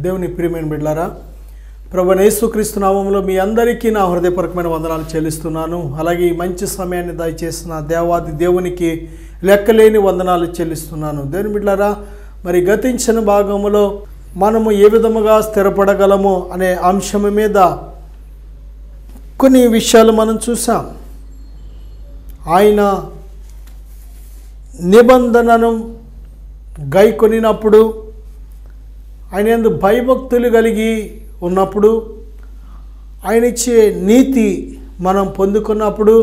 దేవుని ప్రియమైన బిడ్డలారా, ప్రభువైన యేసుక్రీస్తు నామములో మీ అందరికీ నా హృదయపూర్వకమైన వందనాలు చెల్లిస్తున్నాను. అలాగే ఈ మంచి సమయాన్ని దయచేసిన దేవాది దేవునికి లెక్కలేని వందనాలు చెల్లిస్తున్నాను. దేవుని బిడ్డలారా, మరి గతించిన భాగములో మనము ఏ విధముగా స్థిరపడగలము అనే అంశం మీద కొన్ని విషయాలు మనం చూసాం. ఆయన నిబంధనను గైకొనినప్పుడు, ఆయన యందు భయభక్తులు కలిగి ఉన్నప్పుడు, ఆయన ఇచ్చే నీతి మనం పొందుకున్నప్పుడు,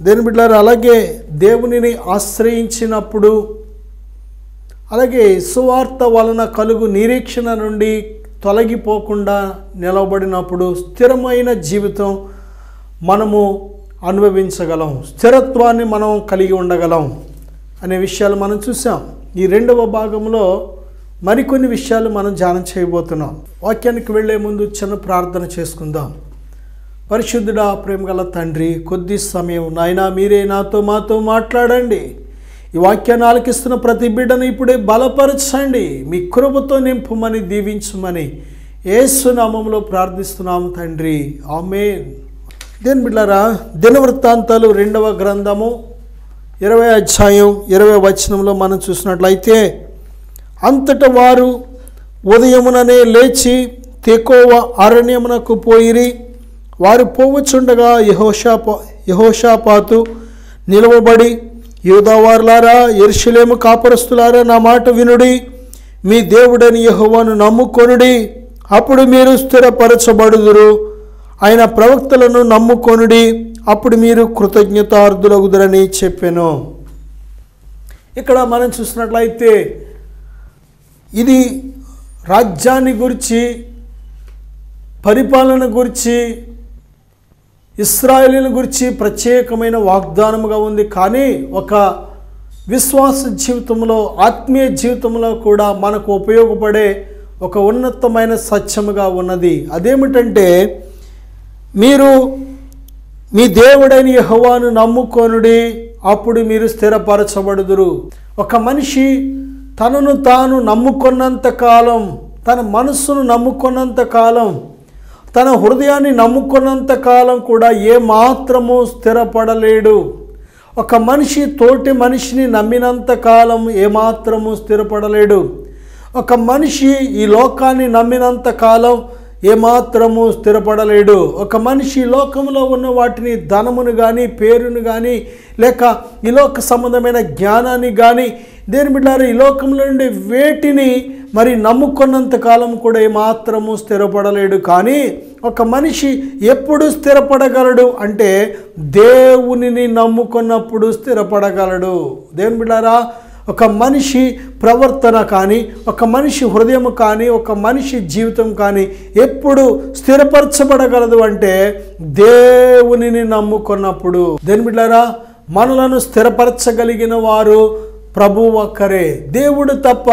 దేవుని బిడ్డలారా, అలాగే దేవునిని ఆశ్రయించినప్పుడు, అలాగే సువార్త వలన కలుగు నిరీక్షణ నుండి తొలగిపోకుండా నిలబడినప్పుడు స్థిరమైన జీవితం మనము అనుభవించగలం, స్థిరత్వాన్ని మనం కలిగి ఉండగలం అనే విషయాలు మనం చూసాం. ఈ రెండవ భాగంలో మరికొన్ని విషయాలు మనం ధ్యానం చేయబోతున్నాం. వాక్యానికి వెళ్ళే ముందు చిన్న ప్రార్థన చేసుకుందాం. పరిశుద్ధుడా, ప్రేమగల తండ్రి, కొద్ది సమయం నాయనా మీరే మాతో మాట్లాడండి. ఈ వాక్యాన్ని ఆలకిస్తున్న ప్రతి బిడ్డను ఇప్పుడే బలపరచండి, మీ కృపతో నింపుమని దీవించమని యేసు నామములో ప్రార్థిస్తున్నాము తండ్రి, ఆమేన్. దేని బిడ్డలారా, దినవృత్తాంతాలు 2వ గ్రంథము 20వ అధ్యాయం 20వ వచనంలో మనం చూసినట్లయితే, అంతటా వారు ఉదయముననే లేచి తెకోవ అరణ్యమునకు పోయిరి. వారు పోవచుండగా యెహోషాపాతు నిలవబడి, యూదావారులారా, యెరూషలేము కాపురస్తులారా, నా మాట వినుడి, మీ దేవుడని యెహోవాను నమ్ముకొనుడి, అప్పుడు మీరు స్థిరపరచబడుదురు. ఆయన ప్రవక్తలను నమ్ముకొనుడి, అప్పుడు మీరు కృతజ్ఞతార్థులగుదురని చెప్పాను. ఇక్కడ మనం చూసినట్లయితే ఇది రాజ్యాన్ని గురించి, పరిపాలన గురించి, ఇశ్రాయేలీయుల గురించి ప్రత్యేకమైన వాగ్దానముగా ఉంది. కానీ ఒక విశ్వాస జీవితంలో, ఆత్మీయ జీవితంలో కూడా మనకు ఉపయోగపడే ఒక ఉన్నతమైన సత్యముగా ఉన్నది. అదేమిటంటే, మీరు మీ దేవుడైన యెహోవాను నమ్ముకొనుడి, అప్పుడు మీరు స్థిరపరచబడుదురు. ఒక మనిషి తనను తాను నమ్ముకున్నంత కాలం, తన మనస్సును నమ్ముకున్నంత కాలం, తన హృదయాన్ని నమ్ముకున్నంత కాలం కూడా ఏమాత్రము స్థిరపడలేడు. ఒక మనిషి తోటి మనిషిని నమ్మినంత కాలం ఏమాత్రము స్థిరపడలేడు. ఒక మనిషి ఈ లోకాన్ని నమ్మినంత కాలం ఏమాత్రము స్థిరపడలేడు. ఒక మనిషి లోకంలో ఉన్న వాటిని, ధనమును కానీ, పేరును కానీ, లేక ఈ లోక సంబంధమైన జ్ఞానాన్ని కానీ, దేని బిడ్డారు ఈ లోకంలో నుండి వేటిని మరి నమ్ముకున్నంత కాలం కూడా ఏమాత్రము స్థిరపడలేడు. కానీ ఒక మనిషి ఎప్పుడు స్థిరపడగలడు అంటే, దేవునిని నమ్ముకున్నప్పుడు స్థిరపడగలడు. దేని బిడ్డారా, ఒక మనిషి ప్రవర్తన కానీ, ఒక మనిషి హృదయం కానీ, ఒక మనిషి జీవితం కానీ ఎప్పుడు స్థిరపరచబడగలదు అంటే దేవునిని నమ్ముకున్నప్పుడు. దేని బిడ్డారా, మనలను స్థిరపరచగలిగిన వారు ప్రభువు ఒక్కరే. దేవుడు తప్ప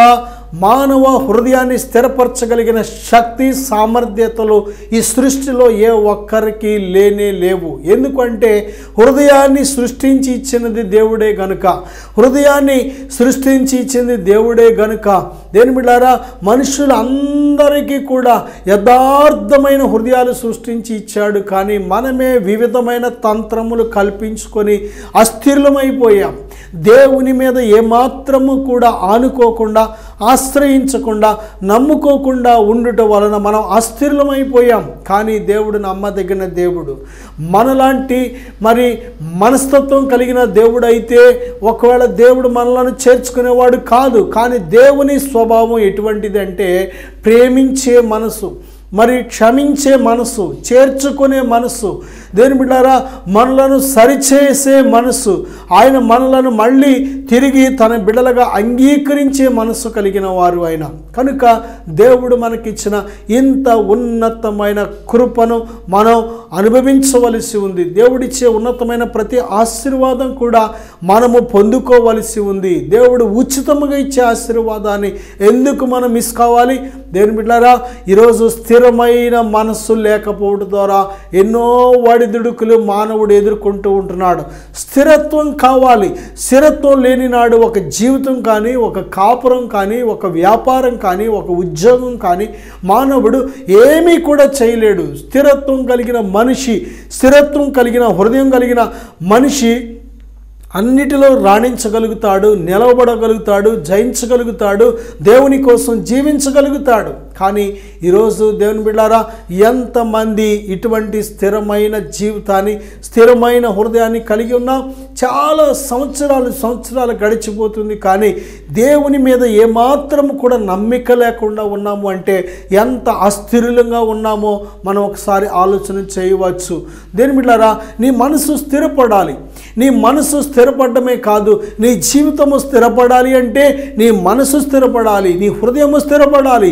మానవ హృదయాన్ని స్థిరపరచగలిగిన శక్తి, సామర్థ్యతలు ఈ సృష్టిలో ఏ ఒక్కరికి లేనే లేవు. ఎందుకంటే హృదయాన్ని సృష్టించి ఇచ్చినది దేవుడే గనుక, హృదయాన్ని సృష్టించి ఇచ్చింది దేవుడే గనుక, దేని బిడ్డారా, మనుషులందరికీ కూడా యథార్థమైన హృదయాలు సృష్టించి ఇచ్చాడు. కానీ మనమే వివిధమైన తంత్రములు కల్పించుకొని అస్థిరమైపోయాం. దేవుని మీద ఏమాత్రము కూడా ఆనుకోకుండా, ఆశ్రయించకుండా, నమ్ముకోకుండా ఉండుట వలన మనం అస్థిరమైపోయాం. కానీ దేవుడు నమ్మదగిన దేవుడు. మనలాంటి మరి మనస్తత్వం కలిగిన దేవుడు అయితే ఒకవేళ దేవుడు మనలను చేర్చుకునేవాడు కాదు. కానీ దేవుని స్వభావం ఎటువంటిది అంటే ప్రేమించే మనసు, మరి క్షమించే మనసు, చేర్చుకునే మనసు, దేని బిడ్డారా, మనలను సరిచేసే మనసు, ఆయన మనలను మళ్ళీ తిరిగి తన బిడ్డలుగా అంగీకరించే మనసు కలిగిన వారు ఆయన. కనుక దేవుడు మనకిచ్చిన ఇంత ఉన్నతమైన కృపను మనం అనుభవించవలసి ఉంది. దేవుడిచ్చే ఉన్నతమైన ప్రతి ఆశీర్వాదం కూడా మనము పొందుకోవలసి ఉంది. దేవుడు ఉచితముగా ఇచ్చే ఆశీర్వాదాన్ని ఎందుకు మనం మిస్ కావాలి? దేవుని బిడ్డలారా, ఈరోజు స్థిరమైన మనస్సు లేకపోవడం ద్వారా ఎన్నో ఒడిదుడుకులు మానవుడు ఎదుర్కొంటూ ఉంటున్నాడు. స్థిరత్వం కావాలి. స్థిరత్వం లేని నాడు ఒక జీవితం కానీ, ఒక కాపురం కానీ, ఒక వ్యాపారం కానీ, ఒక ఉద్యోగం కానీ మానవుడు ఏమీ కూడా చేయలేడు. స్థిరత్వం కలిగిన మనిషి, స్థిరత్వం కలిగిన హృదయం కలిగిన మనిషి అన్నిటిలో రాణించగలుగుతాడు, నిలవబడగలుగుతాడు, జయించగలుగుతాడు, దేవుని కోసం జీవించగలుగుతాడు. కానీ ఈరోజు దేవుని బిడ్డారా, ఎంతమంది ఇటువంటి స్థిరమైన జీవితాన్ని, స్థిరమైన హృదయాన్ని కలిగి ఉన్నాం? చాలా సంవత్సరాలు గడిచిపోతుంది, కానీ దేవుని మీద ఏమాత్రం కూడా నమ్మిక లేకుండా ఉన్నాము అంటే ఎంత అస్థిరంగా ఉన్నామో మనం ఒకసారి ఆలోచన చేయవచ్చు. దేవుని బిడ్డారా, నీ మనసు స్థిరపడాలి. నీ మనసు స్థిరపడమే కాదు, నీ జీవితము స్థిరపడాలి అంటే నీ మనసు స్థిరపడాలి, నీ హృదయము స్థిరపడాలి.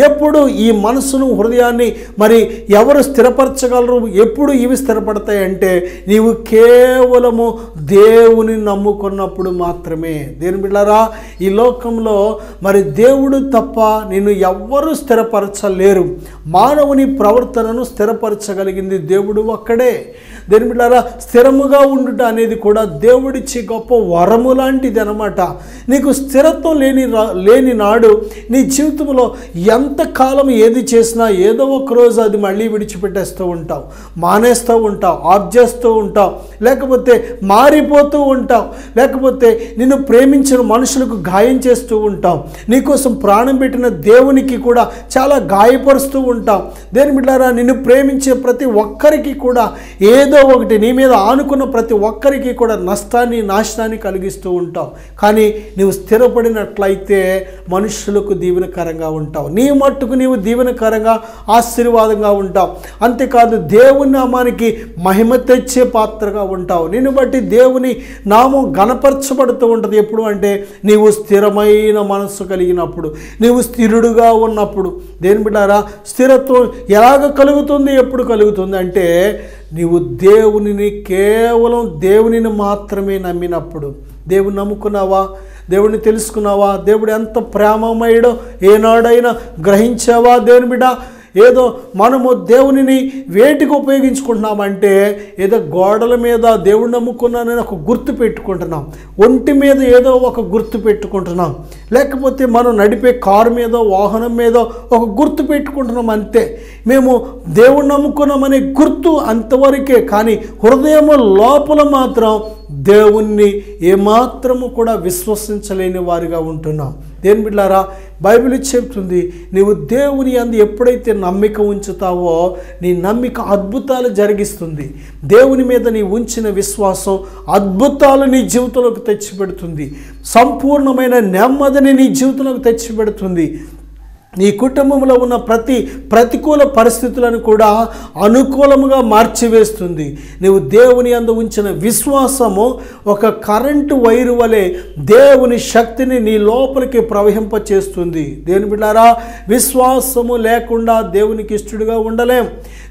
ఎప్పుడు ఈ మనసును, హృదయాన్ని మరి ఎవరు స్థిరపరచగలరు? ఎప్పుడు ఇవి స్థిరపడతాయంటే నీవు కేవలము దేవుని నమ్ముకున్నప్పుడు మాత్రమే. దేవుని బిడ్డలారా, ఈ లోకంలో మరి దేవుడు తప్ప నిన్ను ఎవ్వరూ స్థిరపరచలేరు. మానవుని ప్రవర్తనను స్థిరపరచగలిగింది దేవుడు ఒక్కడే. దేవుని బిడ్డలారా, స్థిరముగా ఉండుట అనేది కూడా దేవుడిచ్చే గొప్ప వరము లాంటిది అన్నమాట. నీకు స్థిరత్వం లేని నాడు నీ జీవితంలో ఎంతకాలం ఏది చేసినా ఏదో ఒక రోజు అది మళ్ళీ విడిచిపెట్టేస్తూ ఉంటావు, మానేస్తూ ఉంటావు, ఆఫ్ చేస్తూ ఉంటావు, లేకపోతే మారిపోతూ ఉంటావు, లేకపోతే నిన్ను ప్రేమించిన మనుషులకు గాయం చేస్తూ ఉంటావు, నీకోసం ప్రాణం పెట్టిన దేవునికి కూడా చాలా గాయపరుస్తూ ఉంటావు. దేవుని బిడ్డలారా, నిన్ను ప్రేమించే ప్రతి ఒక్కరికి కూడా ఏదో ఒకటి, నీ మీద ఆనుకున్న ప్రతి ఒక్కరికి కూడా నష్టాన్ని, నాశనాన్ని కలిగిస్తూ ఉంటావు. కానీ నీవు స్థిరపడినట్లయితే మనుషులకు దీవెనకరంగా ఉంటావు. నీ మట్టుకు నీవు దీవెనకరంగా, ఆశీర్వాదంగా ఉంటావు. అంతేకాదు దేవుని నామానికి మహిమ తెచ్చే పాత్రగా ఉంటావు. నిన్ను బట్టి దేవుని నామం గణపరచబడుతూ ఉంటుంది. ఎప్పుడు అంటే నీవు స్థిరమైన మనస్సు కలిగినప్పుడు, నీవు స్థిరుడుగా ఉన్నప్పుడు. దేవుని బిడ్డలారా, స్థిరత్వం ఎలాగ కలుగుతుంది, ఎప్పుడు కలుగుతుంది అంటే నీవు దేవునిని, కేవలం దేవునిని మాత్రమే నమ్మినప్పుడు. దేవుని నమ్ముకున్నావా? దేవుడిని తెలుసుకున్నావా? దేవుడు ఎంత ప్రేమమయుడో ఏనాడైనా గ్రహించావా? దేవుని బిడ్డ, ఏదో మనము దేవునిని వేటికి ఉపయోగించుకుంటున్నామంటే ఏదో గోడల మీద దేవుడు నమ్ముకున్నానని ఒక గుర్తు పెట్టుకుంటున్నాం, ఒంటి మీద ఏదో ఒక గుర్తు పెట్టుకుంటున్నాం, లేకపోతే మనం నడిపే కారు మీద, వాహనం మీద ఒక గుర్తు పెట్టుకుంటున్నాం. అంతే. మేము దేవుడు నమ్ముకున్నామనే గుర్తు అంతవరకే. కానీ హృదయము లోపల మాత్రం దేవుణ్ణి ఏమాత్రము కూడా విశ్వసించలేని వారిగా ఉంటున్నాం. దేవుని బిడ్డలారా, బైబిల్ చెప్తుంది, నీవు దేవుని యందు ఎప్పుడైతే నమ్మిక ఉంచుతావో నీ నమ్మిక అద్భుతాలు జరిగిస్తుంది. దేవుని మీద నీ ఉంచిన విశ్వాసం అద్భుతాలు నీ జీవితంలోకి తెచ్చిపెడుతుంది. సంపూర్ణమైన నెమ్మదిని నీ జీవితంలోకి తెచ్చిపెడుతుంది. నీ కుటుంబంలో ఉన్న ప్రతికూల పరిస్థితులను కూడా అనుకూలముగా మార్చివేస్తుంది. నీవు దేవుని యందు ఉంచిన విశ్వాసము ఒక కరెంటు వైరు వలె దేవుని శక్తిని నీ లోపలికి ప్రవహింపచేస్తుంది. దేవుని బిడ్డలారా, విశ్వాసము లేకుండా దేవునికి ఇష్టడుగా ఉండలేం.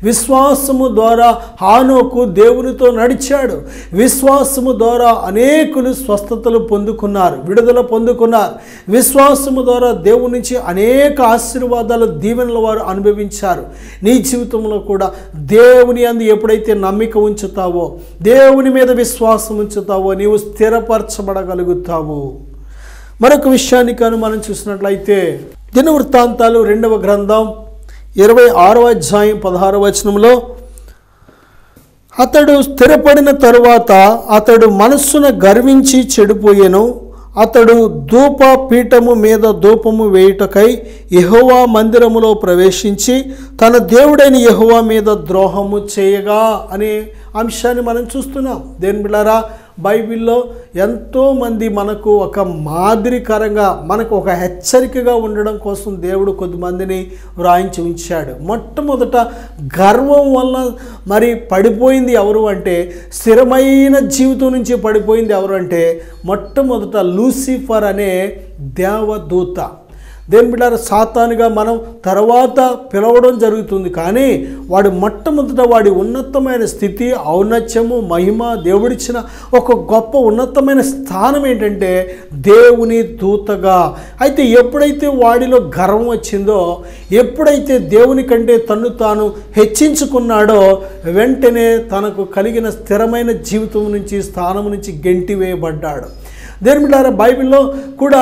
విశ్వాసము ద్వారా హానోకు దేవునితో నడిచాడు. విశ్వాసము ద్వారా అనేకులు స్వస్థతలు పొందుకున్నారు, విడుదల పొందుకున్నారు. విశ్వాసము ద్వారా దేవుని నుంచి అనేక ఆశీర్వాదాలు, దీవెనలు వారు అనుభవించారు. నీ జీవితంలో కూడా దేవుని యందు ఎప్పుడైతే నమ్మిక ఉంచుతావో, దేవుని మీద విశ్వాసం ఉంచుతావో నీవు స్థిరపరచబడగలుగుతావు. మరొక విషయాన్ని కానీ మనం చూసినట్లయితే దినవృత్తాంతాలు 2వ గ్రంథం 26వ అధ్యాయం 16వ వచనంలో, అతడు స్థిరపడిన తరువాత అతడు మనస్సున గర్వించి చెడిపోయెను. అతడు ధూప పీఠము మీద ధూపము వేయుటకై యెహోవా మందిరములో ప్రవేశించి తన దేవుడైన యెహోవా మీద ద్రోహము చేయగా అనే అంశాన్ని మనం చూస్తున్నాం. దేవుని బిడ్డలారా, బైబిల్లో ఎంతోమంది మనకు ఒక మాదిరికరంగా, మనకు ఒక హెచ్చరికగా ఉండడం కోసం దేవుడు కొద్దిమందిని వ్రాయించి ఉంచాడు. మొట్టమొదట గర్వం వల్ల మరి పడిపోయింది ఎవరు అంటే, స్థిరమైన జీవితం నుంచి పడిపోయింది ఎవరు అంటే మొట్టమొదట లూసిఫర్ అనే దేవదూత. దేని బిడ్డారా, సాతానుగా మనం తర్వాత పిలవడం జరుగుతుంది. కానీ వాడు మొట్టమొదట వాడి ఉన్నతమైన స్థితి, ఔన్నత్యము, మహిమ, దేవుడిచ్చిన ఒక గొప్ప ఉన్నతమైన స్థానం ఏంటంటే దేవుని దూతగా. అయితే ఎప్పుడైతే వాడిలో గర్వం వచ్చిందో, ఎప్పుడైతే దేవుని కంటే తన్ను తాను హెచ్చించుకున్నాడో, వెంటనే తనకు కలిగిన స్థిరమైన జీవితం నుంచి, స్థానం నుంచి గెంటివేయబడ్డాడు. దేని బిడ్డారా, బైబిల్లో కూడా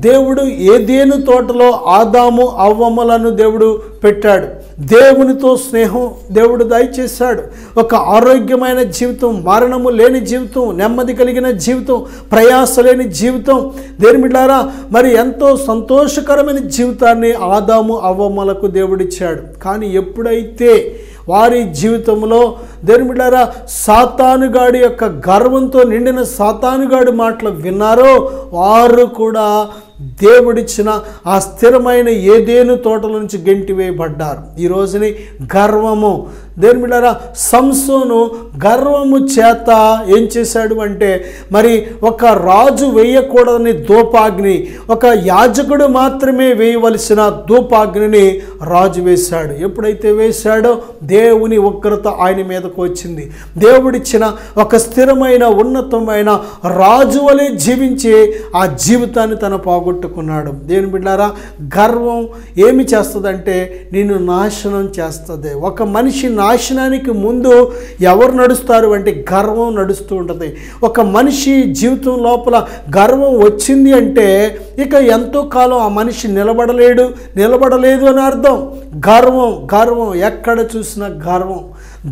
దేవుడు ఏదేను తోటలో ఆదాము అవ్వమ్మలను దేవుడు పెట్టాడు. దేవునితో స్నేహం దేవుడు దయచేశాడు. ఒక ఆరోగ్యమైన జీవితం, మరణము లేని జీవితం, నెమ్మది కలిగిన జీవితం, ప్రయాస లేని జీవితం, దేని బిడ్డారా మరి ఎంతో సంతోషకరమైన జీవితాన్ని ఆదాము అవ్వమ్మలకు దేవుడిచ్చాడు. కానీ ఎప్పుడైతే వారి జీవితంలో దేని బిడ్డారా సాతానుగాడి యొక్క గర్వంతో నిండిన సాతానుగాడి మాటలు విన్నారో, వారు కూడా దేవుడిచ్చిన ఆ స్థిరమైన ఏదేను తోటల నుంచి గెంటివేయబడ్డారు. ఈ రోజుని గర్వము, దేని బిడ్డారా సంసోను గర్వము చేత ఏం చేశాడు అంటే, మరి ఒక రాజు వేయకూడదని ధూపాగ్ని, ఒక యాజకుడు మాత్రమే వేయవలసిన ధూపాగ్నిని రాజు వేశాడు. ఎప్పుడైతే వేశాడో దేవుని ఉగ్రత ఆయన మీదకు వచ్చింది. దేవుడిచ్చిన ఒక స్థిరమైన ఉన్నతమైన రాజు వలె జీవించి ఆ జీవితాన్ని తన పోగొట్టుకున్నాడు. దేని బిడ్డారా, గర్వం ఏమి చేస్తుందంటే నిన్ను నాశనం చేస్తుంది. ఒక మనిషి నాశనానికి ముందు ఎవరు నడుస్తారు అంటే గర్వం నడుస్తూ ఉంటుంది. ఒక మనిషి జీవితం లోపల గర్వం వచ్చింది అంటే ఇక ఎంతో కాలం ఆ మనిషి నిలబడలేదు అని అర్థం. గర్వం ఎక్కడ చూసినా గర్వం,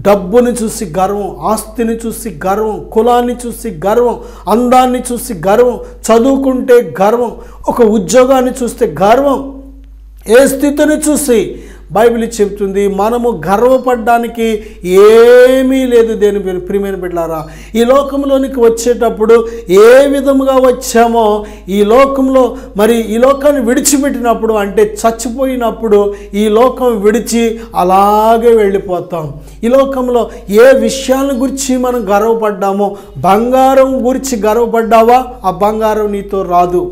డబ్బుని చూసి గర్వం, ఆస్తిని చూసి గర్వం, కులాన్ని చూసి గర్వం, అందాన్ని చూసి గర్వం, చదువుకుంటే గర్వం, ఒక ఉద్యోగాన్ని చూస్తే గర్వం, ఏ స్థితిని చూసి బైబిల్ చెప్తుంది మనము గర్వపడడానికి ఏమీ లేదు. దేని ప్రియమైన బిడ్డలారా, ఈ లోకంలోనికి వచ్చేటప్పుడు ఏ విధముగా వచ్చామో ఈ లోకంలో మరి ఈ లోకాన్ని విడిచిపెట్టినప్పుడు అంటే చచ్చిపోయినప్పుడు ఈ లోకం విడిచి అలాగే వెళ్ళిపోతాం. ఈ లోకంలో ఏ విషయాలను గురించి మనం గర్వపడ్డామో, బంగారం గురించి గర్వపడ్డావా, ఆ బంగారం నీతో రాదు.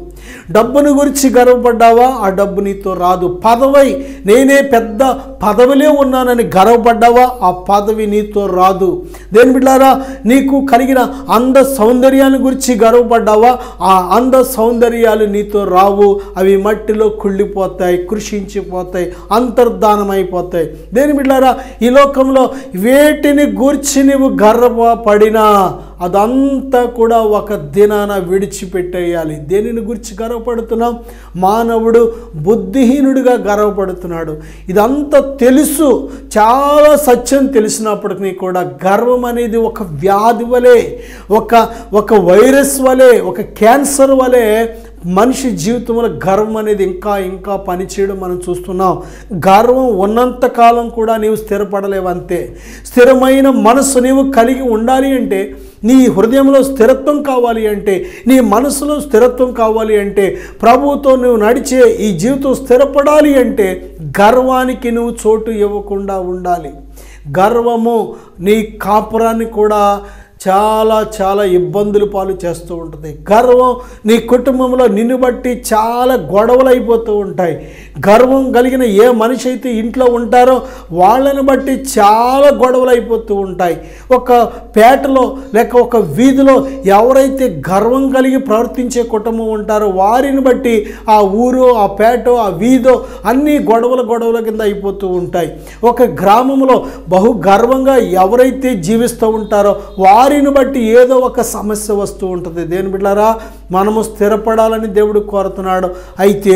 డబ్బుని గురించి గర్వపడ్డావా, ఆ డబ్బు నీతో రాదు. పదవి, నేనే పెద్ద పదవిలో ఉన్నానని గర్వపడ్డావా, ఆ పదవి నీతో రాదు. దేని బిడ్డారా, నీకు కలిగిన అంద సౌందర్యాన్ని గురించి గర్వపడ్డావా, ఆ అంద సౌందర్యాలు నీతో రావు. అవి మట్టిలో కుళ్ళిపోతాయి, కృషించిపోతాయి, అంతర్ధానమైపోతాయి. దేని బిడ్డారా, ఈ లోకంలో వేటిని గూర్చి నీవు గర్వపడినా అదంతా కూడా ఒక దినాన విడిచిపెట్టేయాలి. దేనిని గురించి గర్వపడుతున్నాం? మానవుడు బుద్ధిహీనుడిగా గర్వపడుతున్నాడు. ఇదంతా తెలుసు, చాలా సత్యం తెలిసినప్పటికీ కూడా గర్వం అనేది ఒక వ్యాధి వలె, ఒక వైరస్ వలె, ఒక క్యాన్సర్ వలె మనిషి జీవితంలో గర్వం అనేది ఇంకా పనిచేయడం మనం చూస్తున్నాం. గర్వం ఉన్నంత కాలం కూడా నీవు స్థిరపడలేవంతే. స్థిరమైన మనసు నీవు కలిగి ఉండాలి అంటే, నీ హృదయంలో స్థిరత్వం కావాలి అంటే, నీ మనసులో స్థిరత్వం కావాలి అంటే, ప్రభువుతో నువ్వు నడిచే ఈ జీవితం స్థిరపడాలి అంటే గర్వానికి నువ్వు చోటు ఇవ్వకుండా ఉండాలి. గర్వము నీ కాపురాన్ని కూడా చాలా ఇబ్బందులు పాలు చేస్తూ ఉంటుంది. గర్వం నీ కుటుంబంలో నిన్ను బట్టి చాలా గొడవలు అయిపోతూ ఉంటాయి. గర్వం కలిగిన ఏ మనిషి అయితే ఇంట్లో ఉంటారో వాళ్ళని బట్టి చాలా గొడవలు అయిపోతూ ఉంటాయి. ఒక పేటలో లేక ఒక వీధిలో ఎవరైతే గర్వం కలిగి ప్రవర్తించే కుటుంబం ఉంటారో వారిని బట్టి ఆ ఊరు, ఆ పేటో, ఆ వీధో అన్నీ గొడవల కింద అయిపోతూ ఉంటాయి. ఒక గ్రామంలో బహు గర్వంగా ఎవరైతే జీవిస్తూ ఉంటారో వారిని బట్టి ఏదో ఒక సమస్య వస్తూ ఉంటుంది. దేని బిడ్డలారా, మనము స్థిరపడాలని దేవుడు కోరుతున్నాడు. అయితే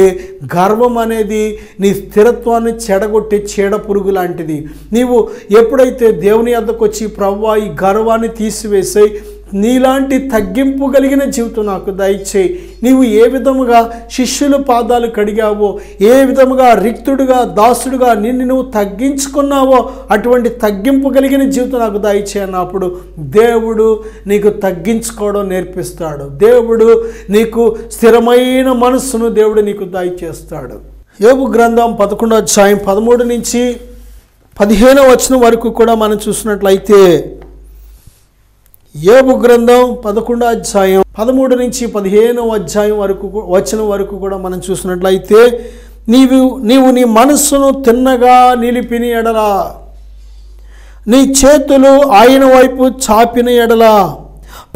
గర్వం అనేది నీ స్థిరత్వాన్ని చెడగొట్టే చీడ పురుగు లాంటిది. నీవు ఎప్పుడైతే దేవుని వద్దకు వచ్చి ప్రభువా ఈ గర్వాన్ని తీసివేసాయి, నీలాంటి తగ్గింపు కలిగిన జీవితం నాకు దయచేయి, నీవు ఏ విధముగా శిష్యుల పాదాలు కడిగావో, ఏ విధముగా రిక్తుడుగా దాసుడుగా నిన్ను నువ్వు తగ్గించుకున్నావో అటువంటి తగ్గింపు కలిగిన జీవితం నాకు దయచేయి అన్నప్పుడు దేవుడు నీకు తగ్గించుకోవడం నేర్పిస్తాడు. దేవుడు నీకు స్థిరమైన మనస్సును దేవుడు నీకు దయచేస్తాడు. యోబు గ్రంథం 11వ అధ్యాయం 13 నుంచి 15వ వచనం వరకు కూడా మనం చూసినట్లయితే, యోబు గ్రంథం 11వ అధ్యాయం 13 నుంచి 15వ అధ్యాయం వరకు వచనం వరకు కూడా మనం చూసినట్లయితే నీవు నీ మనస్సును తిన్నగా నిలిపిన ఎడల, నీ చేతులు ఆయన వైపు చాపిన ఎడల,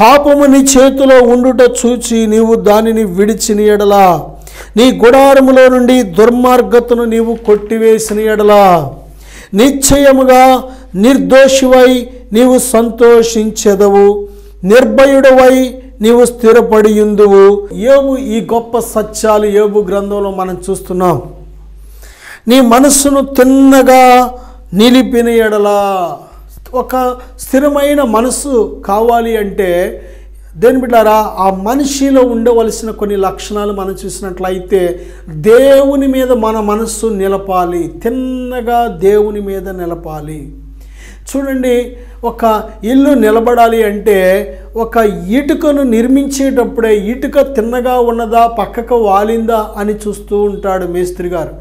పాపము నీ చేతిలో ఉండుట చూచి నీవు దానిని విడిచిన ఎడల, నీ గుడారములో నుండి దుర్మార్గతను నీవు కొట్టివేసిన ఎడల, నిశ్చయముగా నిర్దోషివై నీవు సంతోషించెదవు, నిర్భయుడవై నీవు స్థిరపడియుందువు. యోబు ఈ గొప్ప సత్యాలు యోబు గ్రంథంలో మనం చూస్తున్నాం. నీ మనస్సును తిన్నగా నిలిపిన ఎడల, ఒక స్థిరమైన మనస్సు కావాలి అంటే దేని బిడ్డారా, ఆ మనిషిలో ఉండవలసిన కొన్ని లక్షణాలు మనం చూసినట్లయితే దేవుని మీద మన మనస్సు నిలపాలి, తిన్నగా దేవుని మీద నిలపాలి. చూడండి, ఒక ఇల్లు నిలబడాలి అంటే ఒక ఇటుకను నిర్మించేటప్పుడే ఇటుక తిన్నగా ఉన్నదా పక్కకు వాలిందా అని చూస్తూ ఉంటాడు మేస్త్రి గారు.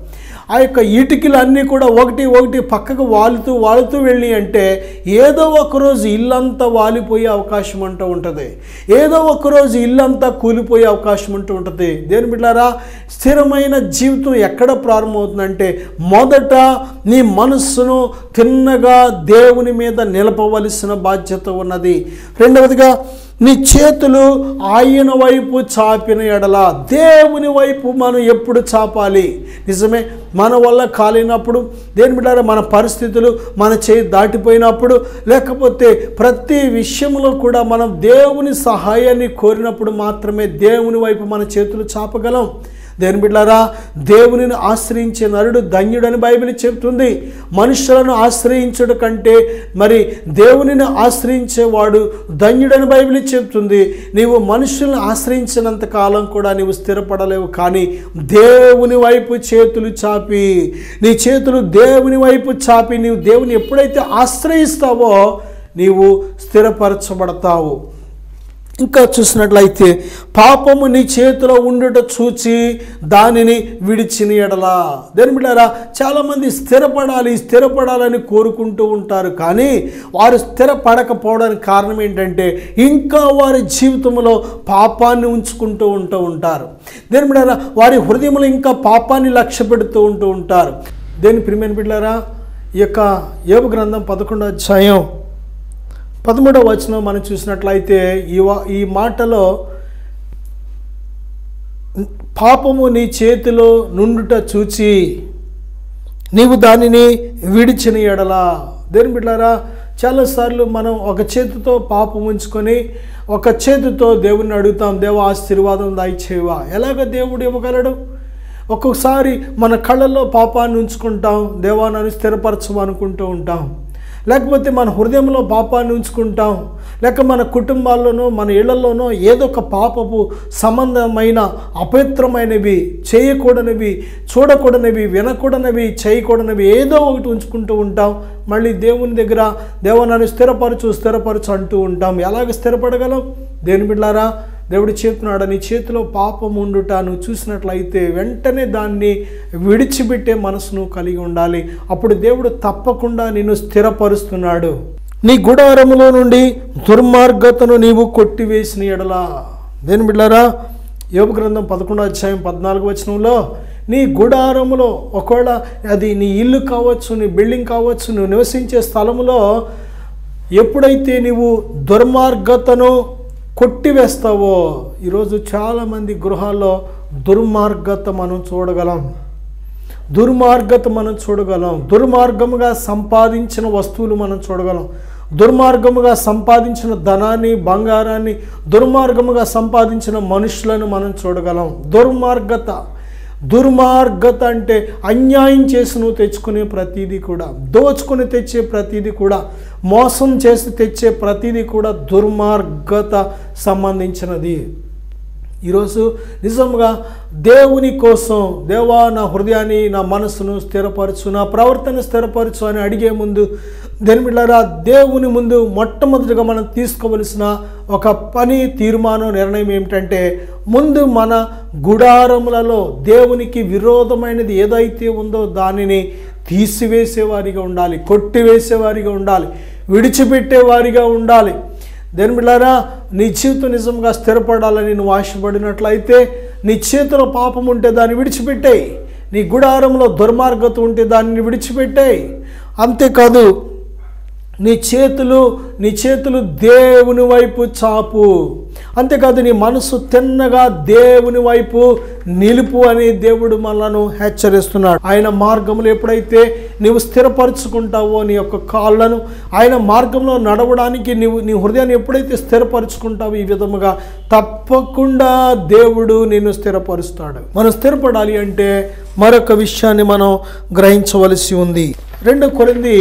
ఆ యొక్క ఇటుకలన్నీ కూడా ఒకటి ఒకటి పక్కకు వాలుతూ వెళ్ళి అంటే ఏదో ఒకరోజు ఇల్లంతా వాలిపోయే అవకాశం అంటూ ఉంటుంది, ఏదో ఒకరోజు ఇల్లంతా కూలిపోయే అవకాశం అంటూ ఉంటుంది. దేని బిడ్డారా, స్థిరమైన జీవితం ఎక్కడ ప్రారంభమవుతుందంటే మొదట నీ మనస్సును తిన్నగా దేవుని మీద నిలపవలసిన బాధ్యత ఉన్నది. రెండవదిగా నీ చేతులు ఆయన వైపు చాపిన ఎడల, దేవుని వైపు మనం ఎప్పుడు చాపాలి? నిజమే, మన వల్ల కాలేనప్పుడు, దేని బిడ్డారా మన పరిస్థితులు మన చేయి దాటిపోయినప్పుడు, లేకపోతే ప్రతి విషయంలో కూడా మనం దేవుని సహాయాన్ని కోరినప్పుడు మాత్రమే దేవుని వైపు మన చేతులు చాపగలం. దేని బిడ్డారా, దేవునిని ఆశ్రయించే నరుడు ధన్యుడని బైబిల్ చెప్తుంది. మనుషులను ఆశ్రయించుట కంటే మరి దేవునిని ఆశ్రయించేవాడు ధన్యుడని బైబిల్ చెప్తుంది. నీవు మనుషులను ఆశ్రయించినంత కాలం కూడా నీవు స్థిరపడలేవు. కానీ దేవుని వైపు చేతులు చాపి, నీ చేతులు దేవుని వైపు చాపి నీవు దేవుని ఎప్పుడైతే ఆశ్రయిస్తావో నీవు స్థిరపరచబడతావు. ఇంకా చూసినట్లయితే పాపము నీ చేతిలో ఉండుట చూచి దానిని విడిచిన ఎడలా. దేని బిడ్డారా, చాలామంది స్థిరపడాలని కోరుకుంటూ ఉంటారు, కానీ వారు స్థిరపడకపోవడానికి కారణం ఏంటంటే ఇంకా వారి జీవితంలో పాపాన్ని ఉంచుకుంటూ ఉంటారు. దేని బిడ్డారా, వారి హృదయంలో ఇంకా పాపాన్ని లక్ష్య పెడుతూ ఉంటారు. దేని ప్రియమైన బిడ్డారా, ఈ యొక్క యోబు గ్రంథం 11వ అధ్యాయం 13వ వచనం మనం చూసినట్లయితే ఈ మాటలో పాపము నీ చేతిలో నుండుట చూచి నీవు దానిని విడిచిన ఎడలా. దేని బిడ్డారా, చాలాసార్లు మనం ఒక చేతితో పాపం ఉంచుకొని ఒక చేతితో దేవుణ్ణి అడుగుతాం, దేవా ఆశీర్వాదం దయచేవా. ఎలాగ దేవుడు ఇవ్వగలడు? ఒక్కొక్కసారి మన కళ్ళల్లో పాపాన్ని ఉంచుకుంటాం, దేవా నన్ను స్థిరపరచమనుకుంటూ ఉంటాం. లేకపోతే మన హృదయంలో పాపాన్ని ఉంచుకుంటాం, లేక మన కుటుంబాల్లోనో మన ఇళ్లలోనో ఏదో ఒక పాపపు సంబంధమైన అపవిత్రమైనవి, చేయకూడనివి, చూడకూడనివి, వినకూడనివి, చేయకూడనివి ఏదో ఒకటి ఉంచుకుంటూ ఉంటాం. మళ్ళీ దేవుని దగ్గర దేవా నన్ను స్థిరపరచు అంటూ ఉంటాం. ఎలాగ స్థిరపడగలం? దేని బిడ్డారా, దేవుడు చెప్తున్నాడు, నీ చేతిలో పాపం ఉండుట నువ్వు చూసినట్లయితే వెంటనే దాన్ని విడిచిపెట్టే మనసును కలిగి ఉండాలి. అప్పుడు దేవుడు తప్పకుండా నిన్ను స్థిరపరుస్తున్నాడు. నీ గుడారములో నుండి దుర్మార్గతను నీవు కొట్టివేసిన ఎడలా. దేని బిడ్డారా, యోబు గ్రంథం 11వ అధ్యాయం 14వ వచనంలో నీ గుడారములో, ఒకవేళ అది నీ ఇల్లు కావచ్చు, నీ బిల్డింగ్ కావచ్చు, నువ్వు నివసించే స్థలములో ఎప్పుడైతే నీవు దుర్మార్గతను కొట్టివేస్తావో, ఈరోజు చాలామంది గృహాల్లో దుర్మార్గత మనం చూడగలం. దుర్మార్గముగా సంపాదించిన వస్తువులు మనం చూడగలం. దుర్మార్గముగా సంపాదించిన ధనాన్ని, బంగారాన్ని, దుర్మార్గముగా సంపాదించిన మనుషులను మనం చూడగలం. దుర్మార్గత అంటే అన్యాయం చేసి నువ్వు తెచ్చుకునే ప్రతిదీ కూడా, దోచుకొని తెచ్చే ప్రతిదీ కూడా, మోసం చేసి తెచ్చే ప్రతిదీ కూడా దుర్మార్గత సంబంధించినది. ఈరోజు నిజంగా దేవుని కోసం, దేవా నా హృదయాన్ని, నా మనసును స్థిరపరచు, నా ప్రవర్తన స్థిరపరచు అని అడిగే ముందు దేని బిడ్డారా, దేవుని ముందు మొట్టమొదటిగా మనం తీసుకోవలసిన ఒక పని, తీర్మానం, నిర్ణయం ఏమిటంటే ముందు మన గుడారములలో దేవునికి విరోధమైనది ఏదైతే ఉందో దానిని తీసివేసేవారిగా ఉండాలి, కొట్టివేసేవారిగా ఉండాలి, విడిచిపెట్టేవారిగా ఉండాలి. దేని బిడ్డారా, నీ జీవితం నిజంగా స్థిరపడాలని నువ్వు ఆశపడినట్లయితే నీ చేతిలో పాపం ఉంటే దాన్ని విడిచిపెట్టేయి. నీ గుడారంలో దుర్మార్గత ఉంటే దానిని విడిచిపెట్టాయి. అంతేకాదు నీ చేతులు దేవుని వైపు చాపు. అంతేకాదు నీ మనసు తిన్నగా దేవుని వైపు నిలుపు అని దేవుడు మనలను హెచ్చరిస్తున్నాడు. ఆయన మార్గంలో ఎప్పుడైతే నీవు స్థిరపరచుకుంటావో నీ యొక్క కాళ్ళను, ఆయన మార్గంలో నడవడానికి నీ హృదయాన్ని ఎప్పుడైతే స్థిరపరచుకుంటావో ఈ విధముగా తప్పకుండా దేవుడు నిన్ను స్థిరపరుస్తాడు. మనం స్థిరపడాలి అంటే మరొక విషయాన్ని మనం గ్రహించవలసి ఉంది. 2 కొరింథీ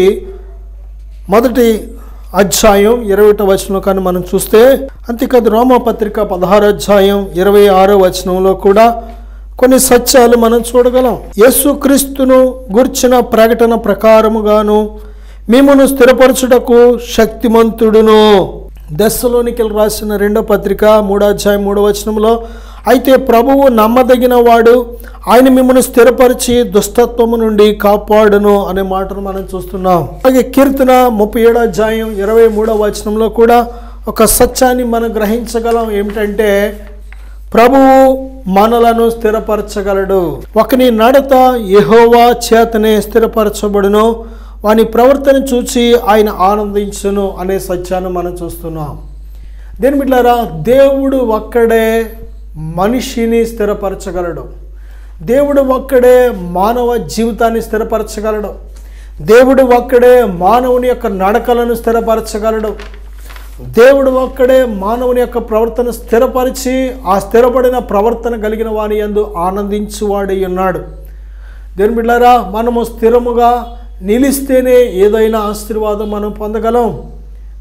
1:20 కానీ మనం చూస్తే, అంతేకాదు రోమాపత్రిక 16:26 కూడా కొన్ని సత్యాలు మనం చూడగలం. యేసుక్రీస్తును గుర్చిన ప్రకటన ప్రకారముగాను మిమ్మును స్థిరపరచుటకు శక్తిమంతుడును. దెస్సలోనికీయులకు రాసిన 2వ పత్రిక 3:3 అయితే ప్రభువు నమ్మదగిన వాడు, ఆయన మిమ్మల్ని స్థిరపరిచి దుష్టత్వము నుండి కాపాడును అనే మాటను మనం చూస్తున్నాం. అలాగే కీర్తన 37:23 కూడా ఒక సత్యాన్ని మనం గ్రహించగలం. ఏమిటంటే ప్రభువు మనలను స్థిరపరచగలడు. ఒకని నడత యెహోవా చేతనే స్థిరపరచబడును, వాని ప్రవర్తన చూచి ఆయన ఆనందించును అనే సత్యాన్ని మనం చూస్తున్నాం. దేని బిడ్డలారా, దేవుడు ఒక్కడే మనిషిని స్థిరపరచగలడు. దేవుడు ఒక్కడే మానవ జీవితాన్ని స్థిరపరచగలడు. దేవుడు ఒక్కడే మానవుని యొక్క నడకలను స్థిరపరచగలడు. దేవుడు ఒక్కడే మానవుని యొక్క ప్రవర్తన స్థిరపరిచి ఆ స్థిరపడిన ప్రవర్తన కలిగిన వాని యందు ఆనందించువాడై ఉన్నాడు. దేని బిడ్డలారా, మనము స్థిరముగా నిలిస్తేనే ఏదైనా ఆశీర్వాదం మనం పొందగలం.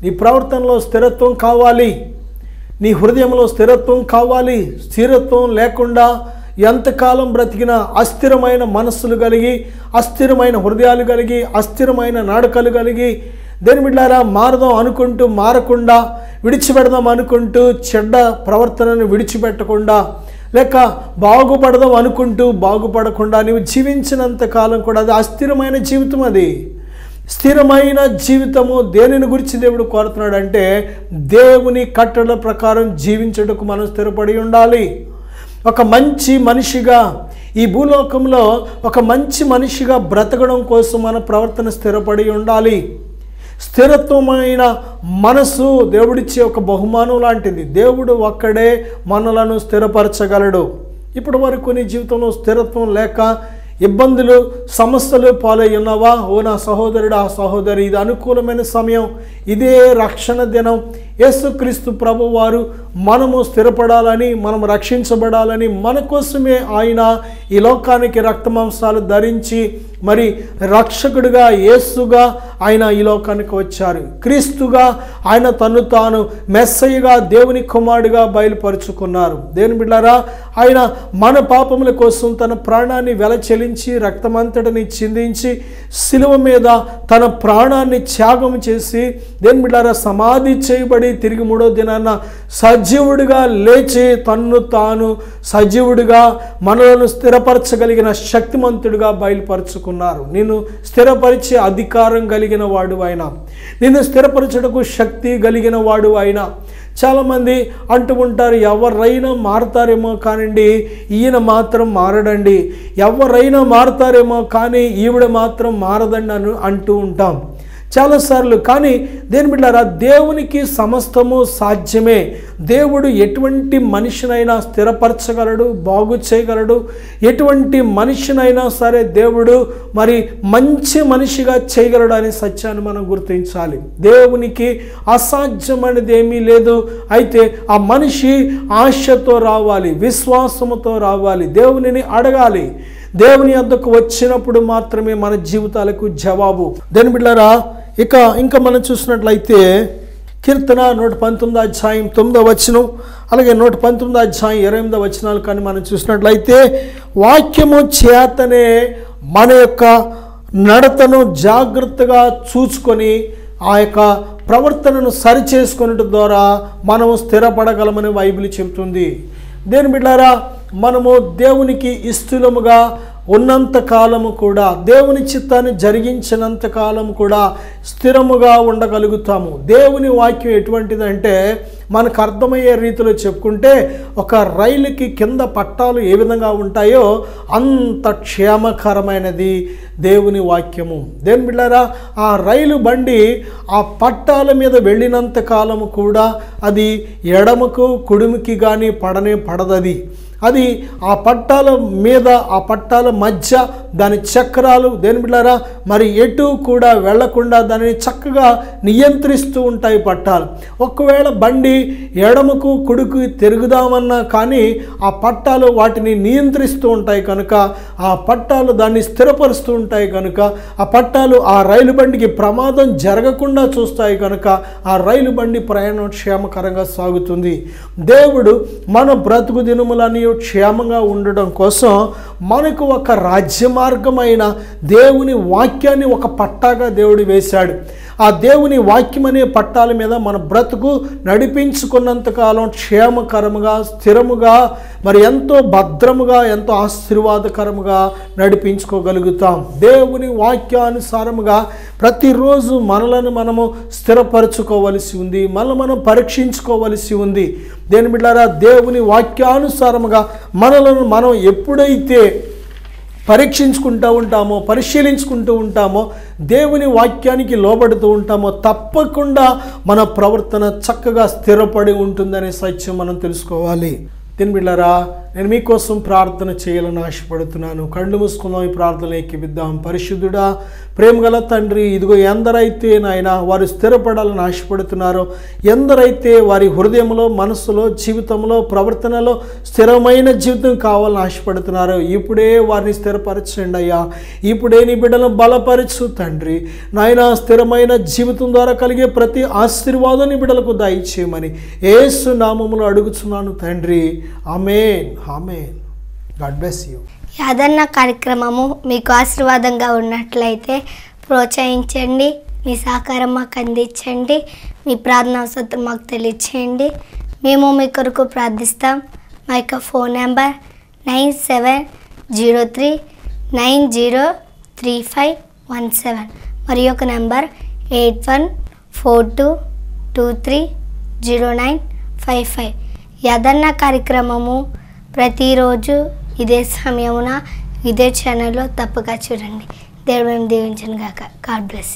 నీ ప్రవర్తనలో స్థిరత్వం కావాలి, నీ హృదయంలో స్థిరత్వం కావాలి. స్థిరత్వం లేకుండా ఎంతకాలం బ్రతికినా అస్థిరమైన మనస్సులు కలిగి, అస్థిరమైన హృదయాలు కలిగి, అస్థిరమైన నడకలు కలిగి, దేని బిడ్డలారా మారదాం అనుకుంటూ మారకుండా, విడిచిపెడదాం అనుకుంటూ చెడ్డ ప్రవర్తనను విడిచిపెట్టకుండా, లేక బాగుపడదాం అనుకుంటూ బాగుపడకుండా నీవు జీవించినంత కాలం కూడా అది అస్థిరమైన జీవితం. అది స్థిరమైన జీవితము దేనిని గురించి దేవుడు కోరుతున్నాడు అంటే దేవుని కట్టడల ప్రకారం జీవించుటకు మనం స్థిరపడి ఉండాలి. ఒక మంచి మనిషిగా ఈ భూలోకంలో ఒక మంచి మనిషిగా బ్రతకడం కోసం మన ప్రవర్తన స్థిరపడి ఉండాలి. స్థిరత్వమైన మనసు దేవుడిచ్చే ఒక బహుమానం లాంటిది. దేవుడు ఒక్కడే మనలను స్థిరపరచగలడు. ఇప్పటి వరకు నీ జీవితంలో స్థిరత్వం లేక ఇబ్బందులు సమస్యలు పాలై ఉన్నావా? ఓ నా సహోదరుడు, ఆ సహోదరి, ఇది అనుకూలమైన సమయం, ఇదే రక్షణ దినం. యేసుక్రీస్తు ప్రభు వారు మనము స్థిరపడాలని, మనం రక్షించబడాలని, మన కోసమే ఆయన ఈ లోకానికి రక్తమాంసాలు ధరించి మరి రక్షకుడిగా యేసుగా ఆయన ఈ లోకానికి వచ్చారు. క్రీస్తుగా ఆయన తను తాను మెస్సయ్యగా దేవుని కుమారుడిగా బయలుపరుచుకున్నారు. దేవుని బిడ్డలారా, ఆయన మన పాపముల కోసం తన ప్రాణాన్ని వెలచెలించి రక్తమంతటిని చిందించి శిలువ మీద తన ప్రాణాన్ని త్యాగం చేసి దేవుని బిడ్డలారా సమాధి చేయబడి తిరిగి 3వ దినాన సజీవుడిగా లేచి తన్ను తాను సజీవుడిగా మనలను స్థిరపరచగలిగిన శక్తిమంతుడిగా బయలుపరుచుకున్నారు. నిన్ను స్థిరపరిచే అధికారం కలిగిన వాడు ఆయన, నిన్ను స్థిరపరచుటకు శక్తి కలిగిన వాడు ఆయన. చాలామంది అంటూ ఉంటారు, ఎవరైనా మారతారేమో కానండి ఈయన మాత్రం మారడండి, ఎవరైనా మారతారేమో కానీ ఈవిడ మాత్రం మారదండి అని అంటూ ఉంటాం చాలాసార్లు. కానీ దేని బిడ్డలారా, దేవునికి సమస్తము సాధ్యమే. దేవుడు ఎటువంటి మనిషినైనా స్థిరపరచగలడు, బాగు చేయగలడు. ఎటువంటి మనిషినైనా సరే దేవుడు మరి మంచి మనిషిగా చేయగలడు అనే సత్యాన్ని మనం గుర్తించాలి. దేవునికి అసాధ్యమైనది ఏమీ లేదు. అయితే ఆ మనిషి ఆశతో రావాలి, విశ్వాసముతో రావాలి, దేవునిని అడగాలి. దేవుని వద్దకు వచ్చినప్పుడు మాత్రమే మన జీవితాలకు జవాబు. దేని బిడ్డలారా, ఇంకా మనం చూసినట్లయితే కీర్తన 119:9 అలాగే 119:28 కానీ మనం చూసినట్లయితే వాక్యము చేతనే మన యొక్క నడతను జాగ్రత్తగా చూసుకొని ఆ యొక్క ప్రవర్తనను సరిచేసుకునేట ద్వారా మనము స్థిరపడగలమని బైబిల్ చెబుతుంది. దేని బిడ్డలారా, మనము దేవునికి ఇష్టలుగా ఉన్నంత కాలము కూడా, దేవుని చిత్తాన్ని జరిగించినంత కాలం కూడా స్థిరముగా ఉండగలుగుతాము. దేవుని వాక్యం ఎటువంటిదంటే మనకు అర్థమయ్యే రీతిలో చెప్పుకుంటే ఒక రైలుకి కింద పట్టాలు ఏ విధంగా ఉంటాయో అంత క్షేమకరమైనది దేవుని వాక్యము. దేవుని బిడ్డలారా, ఆ రైలు బండి ఆ పట్టాల మీద వెళ్ళినంత కాలము కూడా అది ఎడమకు కుడిముకి కానీ పడదది. అది ఆ పట్టాల మీద, ఆ పట్టాల మధ్య దాని చక్రాలు దేని బిడ్డారా మరి ఎటు కూడా వెళ్లకుండా దానిని చక్కగా నియంత్రిస్తూ ఉంటాయి పట్టాలు. ఒకవేళ బండి ఎడమకు కుడికి తిరుగుదామన్నా కానీ ఆ పట్టాలు వాటిని నియంత్రిస్తూ ఉంటాయి కనుక, ఆ పట్టాలు దాన్ని స్థిరపరుస్తూ ఉంటాయి కనుక, ఆ పట్టాలు ఆ రైలు బండికి ప్రమాదం జరగకుండా చూస్తాయి కనుక ఆ రైలు బండి ప్రయాణం క్షేమకరంగా సాగుతుంది. దేవుడు మన బ్రతుకు దినములని క్షేమంగా ఉండడం కోసం మనకు ఒక రాజ్య మార్గమైన దేవుని వాక్యాన్ని ఒక పట్టాగా దేవుడు వేశాడు. ఆ దేవుని వాక్యం అనే పట్టాల మీద మన బ్రతుకు నడిపించుకున్నంతకాలం క్షేమకరముగా, స్థిరముగా, మరి ఎంతో భద్రముగా, ఎంతో ఆశీర్వాదకరముగా నడిపించుకోగలుగుతాం. దేవుని వాక్యానుసారముగా ప్రతిరోజు మనలను మనము స్థిరపరచుకోవలసి ఉంది, మనం పరీక్షించుకోవలసి ఉంది. దేని బిడ్డారా, దేవుని వాక్యానుసారముగా మనలను మనం ఎప్పుడైతే పరీక్షించుకుంటూ ఉంటామో, పరిశీలించుకుంటూ ఉంటామో, దేవుని వాక్యానికి లోబడుతూ ఉంటామో తప్పకుండా మన ప్రవర్తన చక్కగా స్థిరపడి ఉంటుందనే సత్యం మనం తెలుసుకోవాలి. దేని బిడ్డారా, నేను మీకోసం ప్రార్థన చేయాలని ఆశపడుతున్నాను. కళ్ళు మూసుకుందాం, ఈ ప్రార్థన ఎక్కిద్దాం. పరిశుద్ధుడా, ప్రేమగల తండ్రి, ఇదిగో ఎందరైతే నాయన వారు స్థిరపడాలని ఆశపడుతున్నారో, ఎందరైతే వారి హృదయంలో, మనసులో, జీవితంలో, ప్రవర్తనలో స్థిరమైన జీవితం కావాలని ఆశపడుతున్నారో ఇప్పుడే వారిని స్థిరపరచండి అయ్యా. ఇప్పుడే నీ బిడ్డలను బలపరచు తండ్రి. నాయన స్థిరమైన జీవితం ద్వారా కలిగే ప్రతి ఆశీర్వాదం నీ బిడ్డలకు దయచేయమని యేసు నామములో అడుగుచున్నాను తండ్రి. ఆమేన్, ఆమేన్. God bless you. యాదన్న కార్యక్రమము మీకు ఆశీర్వాదంగా ఉన్నట్లయితే ప్రోత్సహించండి, మీ సహకారం మాకు అందించండి, మీ ప్రార్థన అవసరం మాకు తెలియచేయండి. మేము మీ కొరకు ప్రార్థిస్తాం. మా యొక్క ఫోన్ నెంబర్ 9703903517. మరి యొక్క నెంబర్ 8142230955. యాదన్న కార్యక్రమము ప్రతిరోజు ఇదే సమయమున ఇదే ఛానల్లో తప్పక చూడండి. దేవుడు మేము దీవించను గాక. God bless.